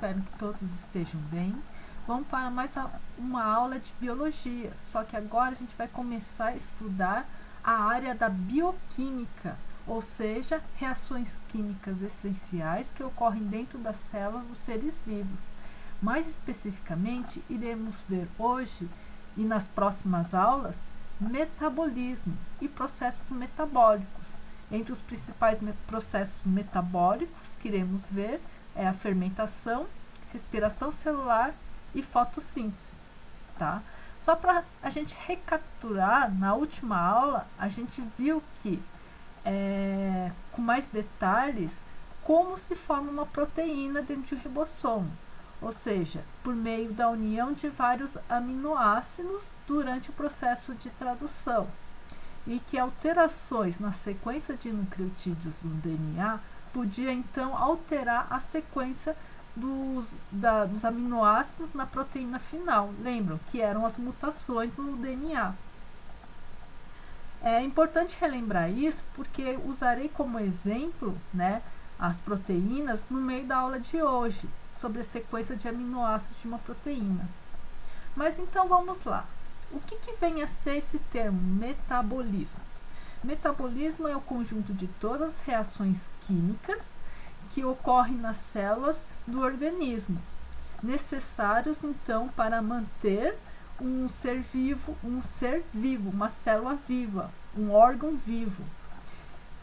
espero que todos estejam bem. Vamos para mais uma aula de biologia, só que agora a gente vai começar a estudar a área da bioquímica, ou seja, reações químicas essenciais que ocorrem dentro das células dos seres vivos. Mais especificamente, iremos ver hoje e nas próximas aulas metabolismo e processos metabólicos. Entre os principais processos metabólicos que iremos ver é a fermentação, respiração celular e fotossíntese, tá? Só para a gente recapiturar, na última aula a gente viu que, com mais detalhes, como se forma uma proteína dentro de um ribossomo, ou seja, por meio da união de vários aminoácidos durante o processo de tradução, e que alterações na sequência de nucleotídeos no DNA podia então alterar a sequência dos aminoácidos na proteína final. Lembram que eram as mutações no DNA. É importante relembrar isso porque usarei como exemplo, as proteínas no meio da aula de hoje, sobre a sequência de aminoácidos de uma proteína. Mas então vamos lá. O que vem a ser esse termo metabolismo? Metabolismo é o conjunto de todas as reações químicas que ocorrem nas células do organismo, necessários então para manter um ser vivo, uma célula viva, um órgão vivo.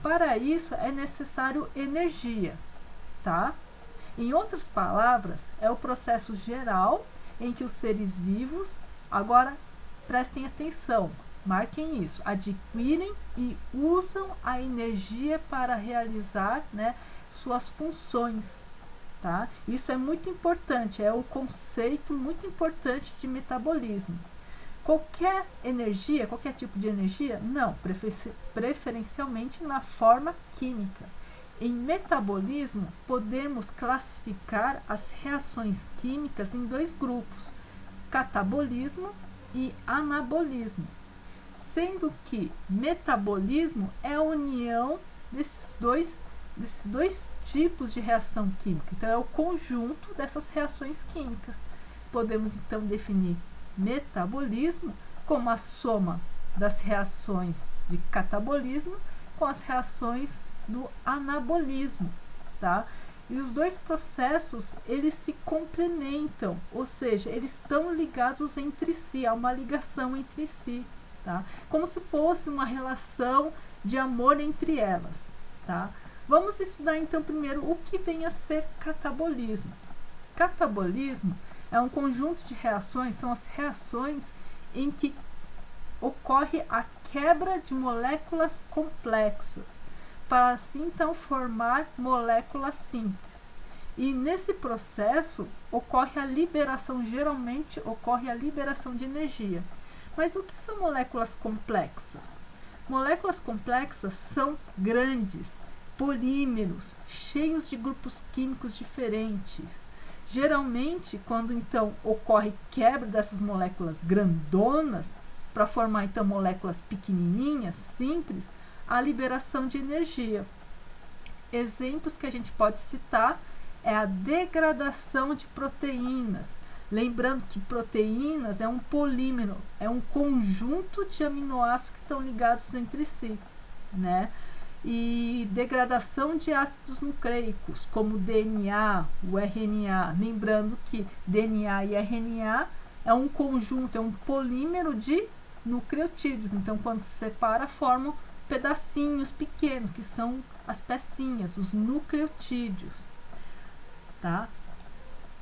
Para isso é necessário energia, tá? Em outras palavras, é o processo geral em que os seres vivos, agora prestem atenção, marquem isso, adquirem e usam a energia para realizar, suas funções, tá? Isso é muito importante, é o conceito muito importante de metabolismo. Qualquer energia, qualquer tipo de energia? Não, preferencialmente na forma química. Em metabolismo, podemos classificar as reações químicas em dois grupos, catabolismo e anabolismo, sendo que metabolismo é a união desses dois tipos de reação química. Então, é o conjunto dessas reações químicas. Podemos, então, definir metabolismo como a soma das reações de catabolismo com as reações do anabolismo, tá? E os dois processos, eles se complementam, ou seja, eles estão ligados entre si, há uma ligação entre si, tá? Como se fosse uma relação de amor entre elas, tá? Vamos estudar então primeiro o que vem a ser catabolismo. Catabolismo é um conjunto de reações, são as reações em que ocorre a quebra de moléculas complexas, para assim então formar moléculas simples. E nesse processo geralmente ocorre a liberação de energia. Mas o que são moléculas complexas? Moléculas complexas são grandes polímeros, cheios de grupos químicos diferentes. Geralmente, quando então ocorre quebra dessas moléculas grandonas, para formar então moléculas pequenininhas, simples, a liberação de energia. Exemplos que a gente pode citar é a degradação de proteínas. Lembrando que proteínas é um polímero, é um conjunto de aminoácidos que estão ligados entre si, E degradação de ácidos nucleicos, como DNA, o RNA. Lembrando que DNA e RNA é um conjunto, é um polímero de nucleotídeos. Então, quando se separa, formam pedacinhos pequenos, que são as pecinhas, os nucleotídeos, tá?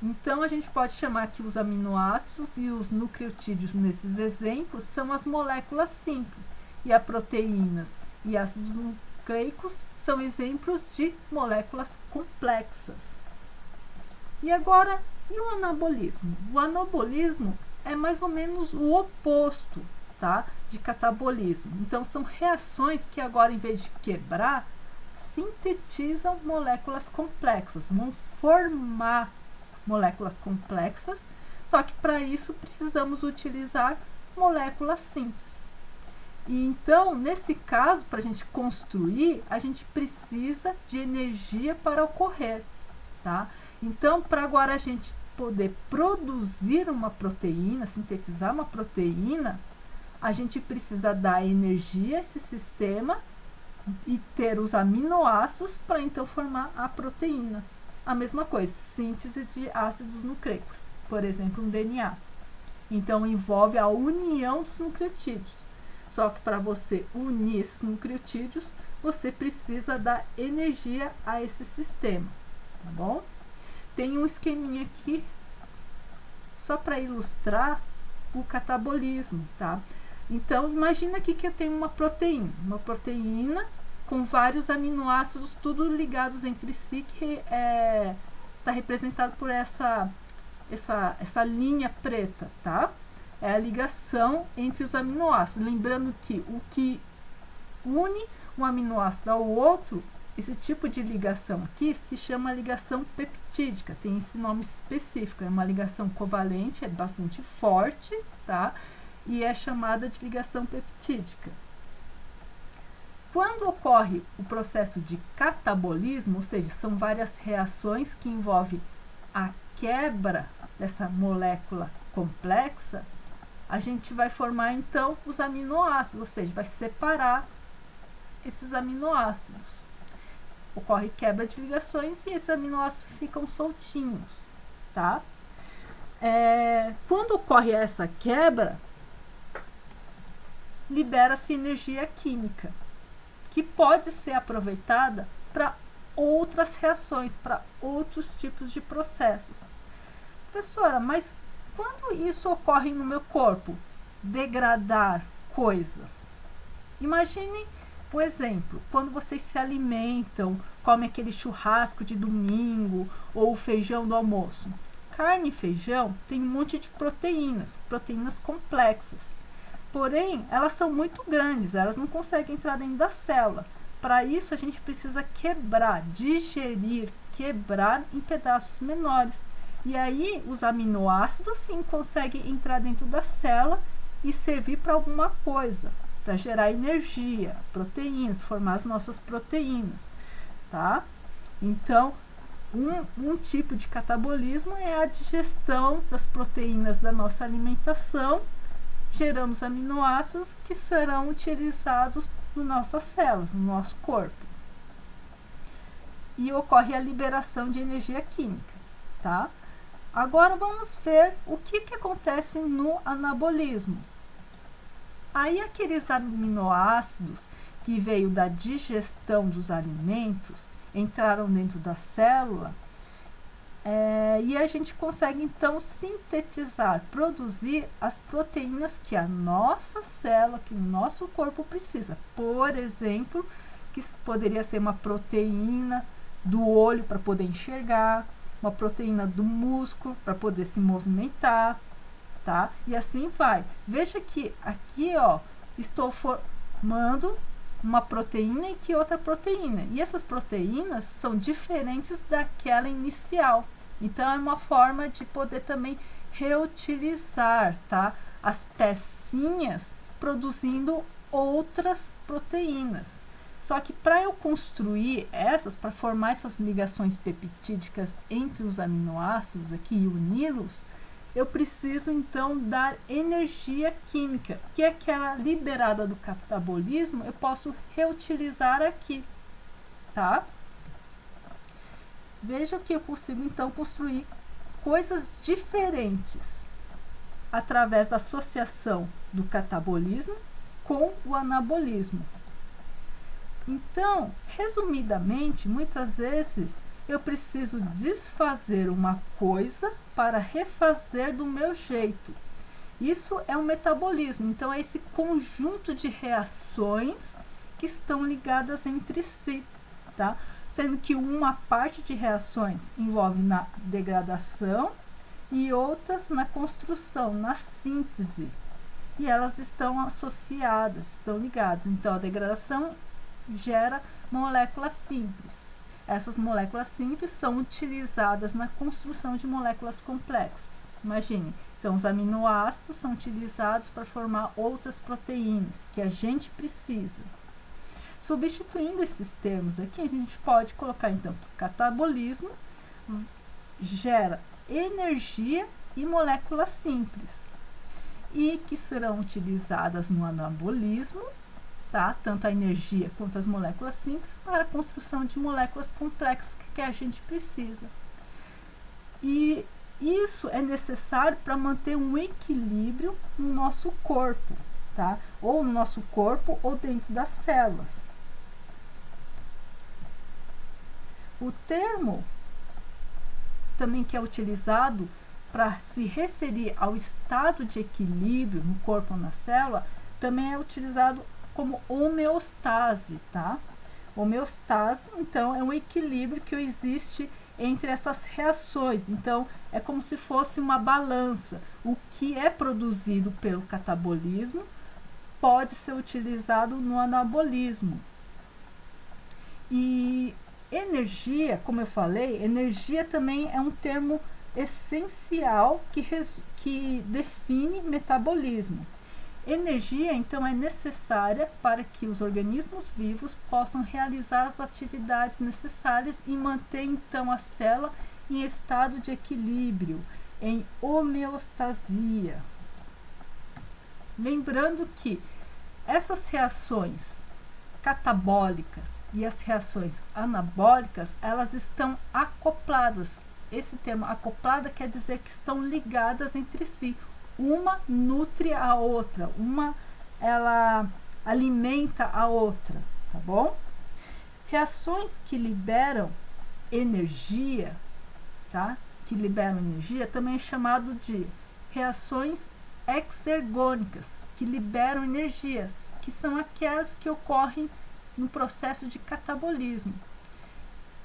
Então, a gente pode chamar que os aminoácidos e os nucleotídeos, nesses exemplos, são as moléculas simples, e as proteínas e ácidos nucleicos são exemplos de moléculas complexas. E agora, e o anabolismo? O anabolismo é mais ou menos o oposto, tá, de catabolismo. Então, são reações que agora, em vez de quebrar, sintetizam moléculas complexas, vão formar moléculas complexas, só que para isso precisamos utilizar moléculas simples. E então, nesse caso, para a gente construir, a gente precisa de energia para ocorrer, tá? Então, para agora a gente poder produzir uma proteína, sintetizar uma proteína, a gente precisa dar energia a esse sistema e ter os aminoácidos para então formar a proteína. A mesma coisa, síntese de ácidos nucleicos, por exemplo, um DNA. Então, envolve a união dos nucleotídeos. Só que para você unir esses nucleotídeos, você precisa dar energia a esse sistema, tá bom? Tem um esqueminha aqui, só para ilustrar o catabolismo, tá? Então, imagina aqui que eu tenho uma proteína com vários aminoácidos, tudo ligados entre si, que está representado por essa linha preta, tá? É a ligação entre os aminoácidos. Lembrando que o que une um aminoácido ao outro, esse tipo de ligação aqui se chama ligação peptídica, tem esse nome específico, é uma ligação covalente, é bastante forte, tá? E é chamada de ligação peptídica. Quando ocorre o processo de catabolismo, ou seja, são várias reações que envolvem a quebra dessa molécula complexa, a gente vai formar então os aminoácidos, ou seja, vai separar esses aminoácidos. Ocorre quebra de ligações e esses aminoácidos ficam soltinhos, tá? Quando ocorre essa quebra, libera-se energia química, que pode ser aproveitada para outras reações, para outros tipos de processos. Professora, mas quando isso ocorre no meu corpo? Degradar coisas. Imagine um exemplo, quando vocês se alimentam, comem aquele churrasco de domingo ou o feijão do almoço. Carne e feijão tem um monte de proteínas complexas. Porém, elas são muito grandes, elas não conseguem entrar dentro da célula. Para isso, a gente precisa quebrar, digerir, quebrar em pedaços menores. E aí, os aminoácidos sim conseguem entrar dentro da célula e servir para alguma coisa, para gerar energia, proteínas, formar as nossas proteínas, tá? Então, um tipo de catabolismo é a digestão das proteínas da nossa alimentação, gerando os aminoácidos que serão utilizados nas nossas células, no nosso corpo. E ocorre a liberação de energia química, tá? Agora vamos ver o que acontece no anabolismo. Aí aqueles aminoácidos que veio da digestão dos alimentos entraram dentro da célula e a gente consegue então sintetizar, produzir as proteínas que a nossa célula, que o nosso corpo precisa. Por exemplo, que poderia ser uma proteína do olho para poder enxergar, uma proteína do músculo para poder se movimentar, tá? E assim vai. Veja que aqui, ó, estou formando uma proteína e que outra proteína. E essas proteínas são diferentes daquela inicial. Então, é uma forma de poder também reutilizar, tá? As pecinhas produzindo outras proteínas. Só que para eu construir para formar essas ligações peptídicas entre os aminoácidos aqui e uni-los, eu preciso então dar energia química, que é aquela liberada do catabolismo, eu posso reutilizar aqui, tá? Veja que eu consigo então construir coisas diferentes através da associação do catabolismo com o anabolismo. Então, resumidamente, muitas vezes eu preciso desfazer uma coisa para refazer do meu jeito. Isso é um metabolismo, então é esse conjunto de reações que estão ligadas entre si, tá? Sendo que uma parte de reações envolve na degradação e outras na construção, na síntese. E elas estão associadas, estão ligadas. Então, a degradação gera moléculas simples. Essas moléculas simples são utilizadas na construção de moléculas complexas. Imagine, então os aminoácidos são utilizados para formar outras proteínas que a gente precisa. Substituindo esses termos aqui, a gente pode colocar então que o catabolismo gera energia e moléculas simples, e que serão utilizadas no anabolismo, tá? Tanto a energia quanto as moléculas simples, para a construção de moléculas complexas que a gente precisa. E isso é necessário para manter um equilíbrio no nosso corpo, tá? Ou no nosso corpo ou dentro das células. O termo também que é utilizado para se referir ao estado de equilíbrio no corpo ou na célula, também é utilizado como homeostase, tá? Homeostase, então, é um equilíbrio que existe entre essas reações. Então, é como se fosse uma balança. O que é produzido pelo catabolismo pode ser utilizado no anabolismo. E energia, como eu falei, energia também é um termo essencial que define metabolismo. Energia, então, é necessária para que os organismos vivos possam realizar as atividades necessárias e manter, então, a célula em estado de equilíbrio, em homeostasia. Lembrando que essas reações catabólicas e as reações anabólicas, elas estão acopladas. Esse termo acoplada quer dizer que estão ligadas entre si. Uma nutre a outra, uma ela alimenta a outra, tá bom? Reações que liberam energia, tá? Que liberam energia também é chamado de reações exergônicas, que liberam energias, que são aquelas que ocorrem no processo de catabolismo.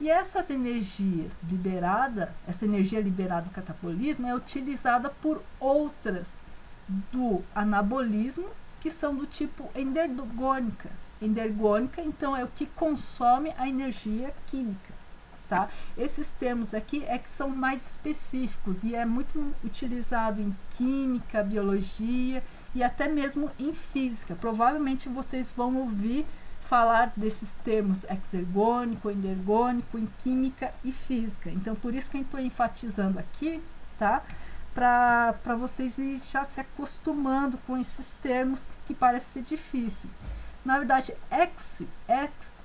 E essas energias liberadas, essa energia liberada do catabolismo é utilizada por outras do anabolismo, que são do tipo endergônica. Endergônica, então, é o que consome a energia química, tá? Esses termos aqui é que são mais específicos e é muito utilizado em química, biologia e até mesmo em física. Provavelmente vocês vão ouvir falar desses termos exergônico, endergônico em química e física. Então, por isso que eu estou enfatizando aqui, tá? Para vocês ir já se acostumando com esses termos que parece ser difícil. Na verdade,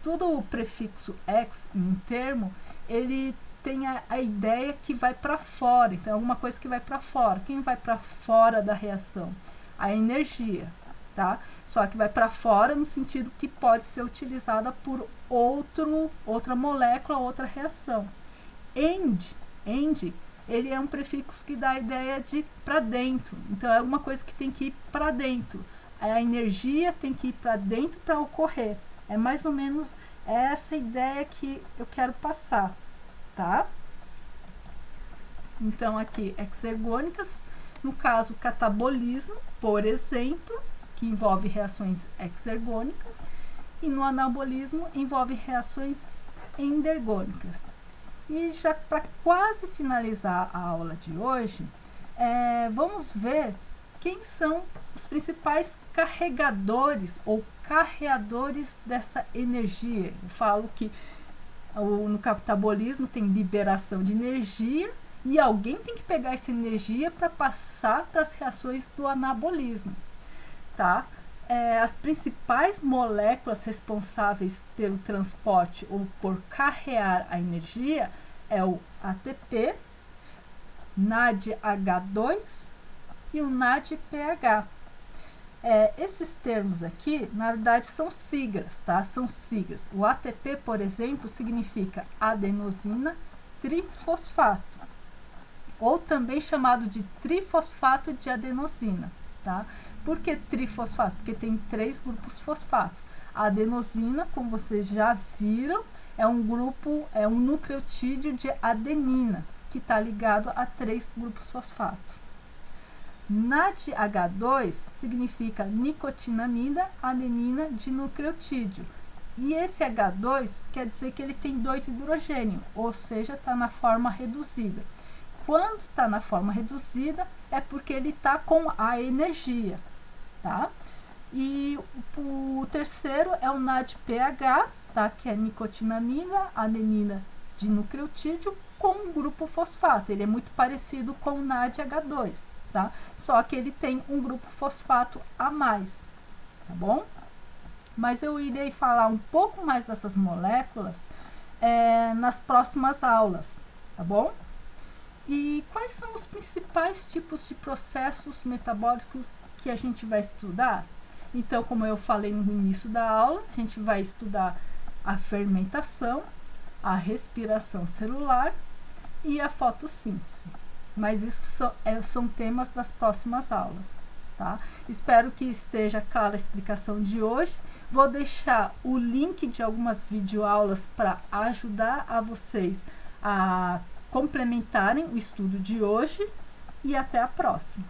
todo o prefixo ex em um termo, ele tem a ideia que vai para fora. Então, é alguma coisa que vai para fora. Quem vai para fora da reação? A energia, tá? Só que vai para fora no sentido que pode ser utilizada por outra molécula, outra reação. End, ele é um prefixo que dá a ideia de para dentro. Então, é alguma coisa que tem que ir para dentro. A energia tem que ir para dentro para ocorrer. É mais ou menos essa ideia que eu quero passar, tá? Então, aqui, exergônicas, no caso, catabolismo, por exemplo, que envolve reações exergônicas, e no anabolismo envolve reações endergônicas. E já para quase finalizar a aula de hoje, vamos ver quem são os principais carregadores ou carreadores dessa energia. Eu falo que no catabolismo tem liberação de energia e alguém tem que pegar essa energia para passar para as reações do anabolismo, tá? As principais moléculas responsáveis pelo transporte ou por carrear a energia é o ATP, NADH2 e o NADPH. Esses termos aqui, na verdade, são siglas, tá? São siglas. O ATP, por exemplo, significa adenosina trifosfato, ou também chamado de trifosfato de adenosina, tá? Por que trifosfato? Porque tem 3 grupos fosfato. A adenosina, como vocês já viram, é um nucleotídeo de adenina, que está ligado a 3 grupos fosfato. NADH2 significa nicotinamida adenina dinucleotídeo. E esse H2 quer dizer que ele tem 2 hidrogênios, ou seja, está na forma reduzida. Quando está na forma reduzida, é porque ele está com a energia, tá? E o terceiro é o NADPH, tá? Que é nicotinamida, adenina dinucleotídeo com o grupo fosfato. Ele é muito parecido com o NADH2, tá? Só que ele tem um grupo fosfato a mais, tá bom? Mas eu irei falar um pouco mais dessas moléculas nas próximas aulas, tá bom? E quais são os principais tipos de processos metabólicos que a gente vai estudar? Então, como eu falei no início da aula, a gente vai estudar a fermentação, a respiração celular e a fotossíntese. Mas isso são temas das próximas aulas, tá? Espero que esteja clara a explicação de hoje. Vou deixar o link de algumas videoaulas para ajudar a vocês a complementarem o estudo de hoje e até a próxima.